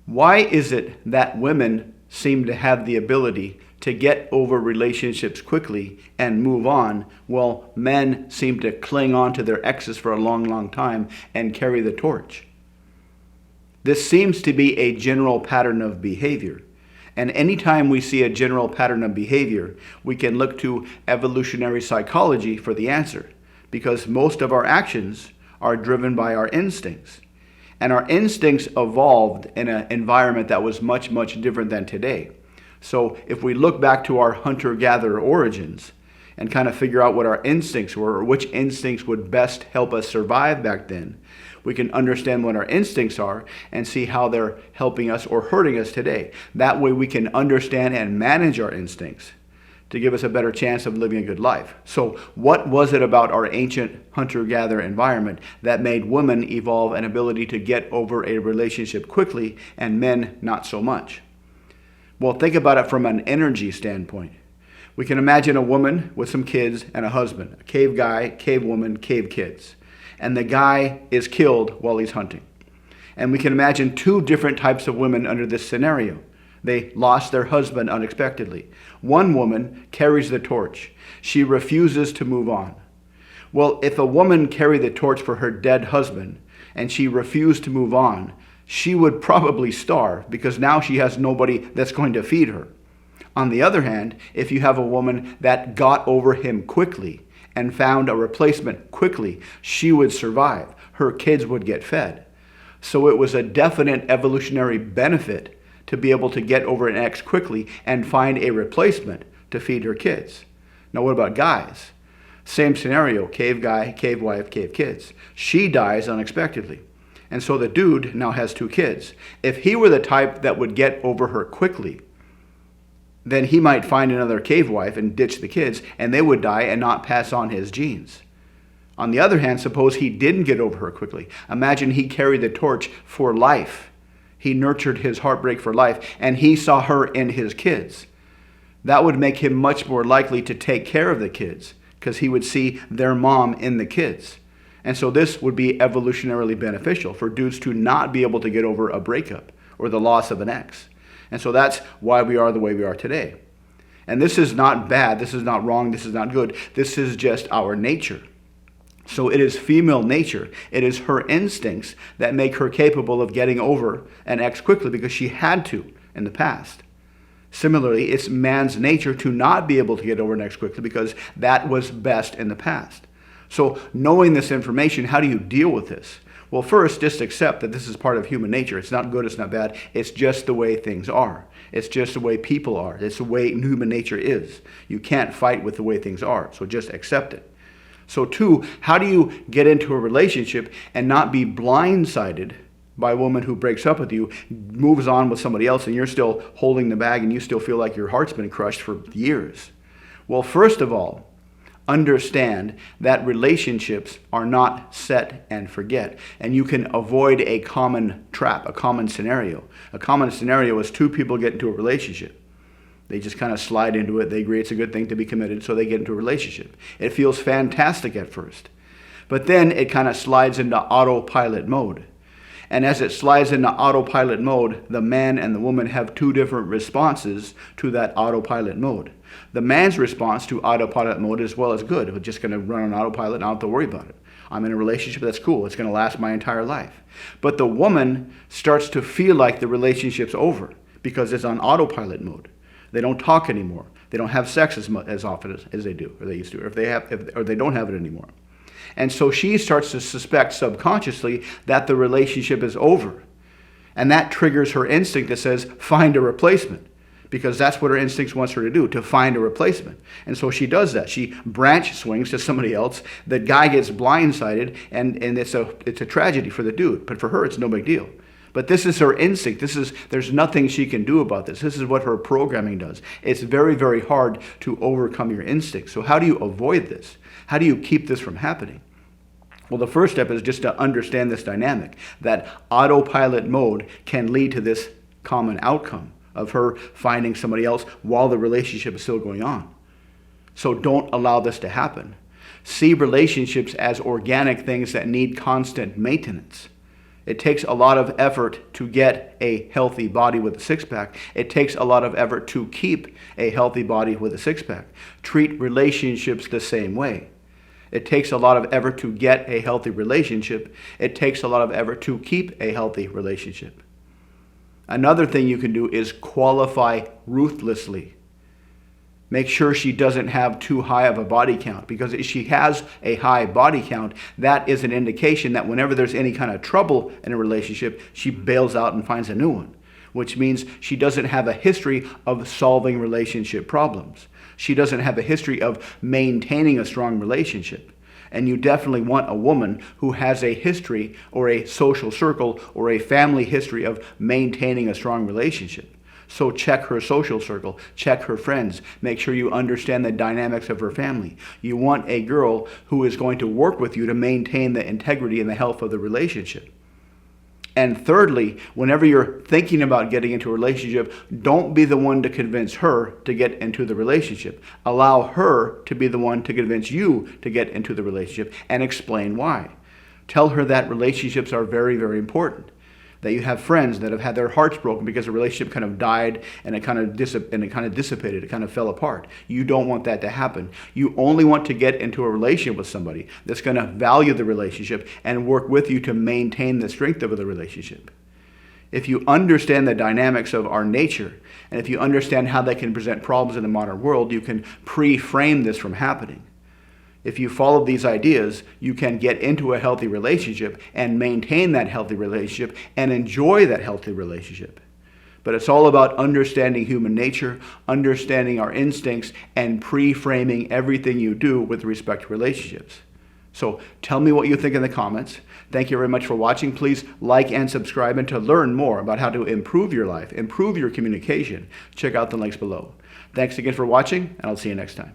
Why is it that women seem to have the ability to get over relationships quickly and move on, while men seem to cling on to their exes for a long, long time and carry the torch? This seems to be a general pattern of behavior. And anytime we see a general pattern of behavior, we can look to evolutionary psychology for the answer, because most of our actions are driven by our instincts. And our instincts evolved in an environment that was much, much different than today. So if we look back to our hunter-gatherer origins and kind of figure out what our instincts were, or which instincts would best help us survive back then, we can understand what our instincts are and see how they're helping us or hurting us today. That way we can understand and manage our instincts to give us a better chance of living a good life. So what was it about our ancient hunter-gatherer environment that made women evolve an ability to get over a relationship quickly and men not so much? Well, think about it from an energy standpoint. We can imagine a woman with some kids and a husband, a cave guy, cave woman, cave kids. And the guy is killed while he's hunting. And we can imagine two different types of women under this scenario. They lost their husband unexpectedly. One woman carries the torch. She refuses to move on. Well, if a woman carried the torch for her dead husband and she refused to move on, she would probably starve, because now she has nobody that's going to feed her. On the other hand, if you have a woman that got over him quickly and found a replacement quickly, she would survive. Her kids would get fed. So it was a definite evolutionary benefit to be able to get over an ex quickly and find a replacement to feed her kids. Now what about guys? Same scenario, cave guy, cave wife, cave kids. She dies unexpectedly. And so the dude now has two kids. If he were the type that would get over her quickly, then he might find another cave wife and ditch the kids, and they would die and not pass on his genes. On the other hand, suppose he didn't get over her quickly. Imagine he carried the torch for life. He nurtured his heartbreak for life, and he saw her in his kids. That would make him much more likely to take care of the kids, because he would see their mom in the kids. And so this would be evolutionarily beneficial for dudes to not be able to get over a breakup or the loss of an ex. And so that's why we are the way we are today. And this is not bad, this is not wrong, this is not good. This is just our nature. So it is female nature. It is her instincts that make her capable of getting over an ex quickly, because she had to in the past. Similarly, it's man's nature to not be able to get over an ex quickly, because that was best in the past. So knowing this information, how do you deal with this? Well, first, just accept that this is part of human nature. It's not good, it's not bad. It's just the way things are. It's just the way people are. It's the way human nature is. You can't fight with the way things are, so just accept it. So two, how do you get into a relationship and not be blindsided by a woman who breaks up with you, moves on with somebody else, and you're still holding the bag and you still feel like your heart's been crushed for years? Well, first of all, understand that relationships are not set and forget, and you can avoid a common trap, a common scenario. A common scenario is two people get into a relationship. They just kind of slide into it. They agree it's a good thing to be committed, so they get into a relationship. It feels fantastic at first, but then it kind of slides into autopilot mode. And as it slides into autopilot mode, the man and the woman have two different responses to that autopilot mode. The man's response to autopilot mode is, well, it's good. We're just going to run on autopilot and I don't have to worry about it. I'm in a relationship that's cool. It's going to last my entire life. But the woman starts to feel like the relationship's over because it's on autopilot mode. They don't talk anymore. They don't have sex as often as they do, or they used to, or they don't have it anymore. And so she starts to suspect subconsciously that the relationship is over. And that triggers her instinct that says, find a replacement. Because that's what her instincts wants her to do, to find a replacement. And so she does that. She branch swings to somebody else. The guy gets blindsided, and it's a tragedy for the dude. But for her, it's no big deal. But this is her instinct. There's nothing she can do about this. This is what her programming does. It's very, very hard to overcome your instincts. So how do you avoid this? How do you keep this from happening? Well, the first step is just to understand this dynamic, that autopilot mode can lead to this common outcome of her finding somebody else while the relationship is still going on. So don't allow this to happen. See relationships as organic things that need constant maintenance. It takes a lot of effort to get a healthy body with a six-pack. It takes a lot of effort to keep a healthy body with a six-pack. Treat relationships the same way. It takes a lot of effort to get a healthy relationship. It takes a lot of effort to keep a healthy relationship. Another thing you can do is qualify ruthlessly. Make sure she doesn't have too high of a body count, because if she has a high body count, that is an indication that whenever there's any kind of trouble in a relationship, she bails out and finds a new one, which means she doesn't have a history of solving relationship problems. She doesn't have a history of maintaining a strong relationship. And you definitely want a woman who has a history or a social circle or a family history of maintaining a strong relationship. So check her social circle, check her friends, make sure you understand the dynamics of her family. You want a girl who is going to work with you to maintain the integrity and the health of the relationship. And thirdly, whenever you're thinking about getting into a relationship, don't be the one to convince her to get into the relationship. Allow her to be the one to convince you to get into the relationship and explain why. Tell her that relationships are very, very important. That you have friends that have had their hearts broken because the relationship kind of died and it kind of dissipated, it kind of fell apart. You don't want that to happen. You only want to get into a relationship with somebody that's going to value the relationship and work with you to maintain the strength of the relationship. If you understand the dynamics of our nature, and if you understand how they can present problems in the modern world, you can pre-frame this from happening. If you follow these ideas, you can get into a healthy relationship and maintain that healthy relationship and enjoy that healthy relationship. But it's all about understanding human nature, understanding our instincts, and pre-framing everything you do with respect to relationships. So tell me what you think in the comments. Thank you very much for watching. Please like and subscribe. And to learn more about how to improve your life, improve your communication, check out the links below. Thanks again for watching, and I'll see you next time.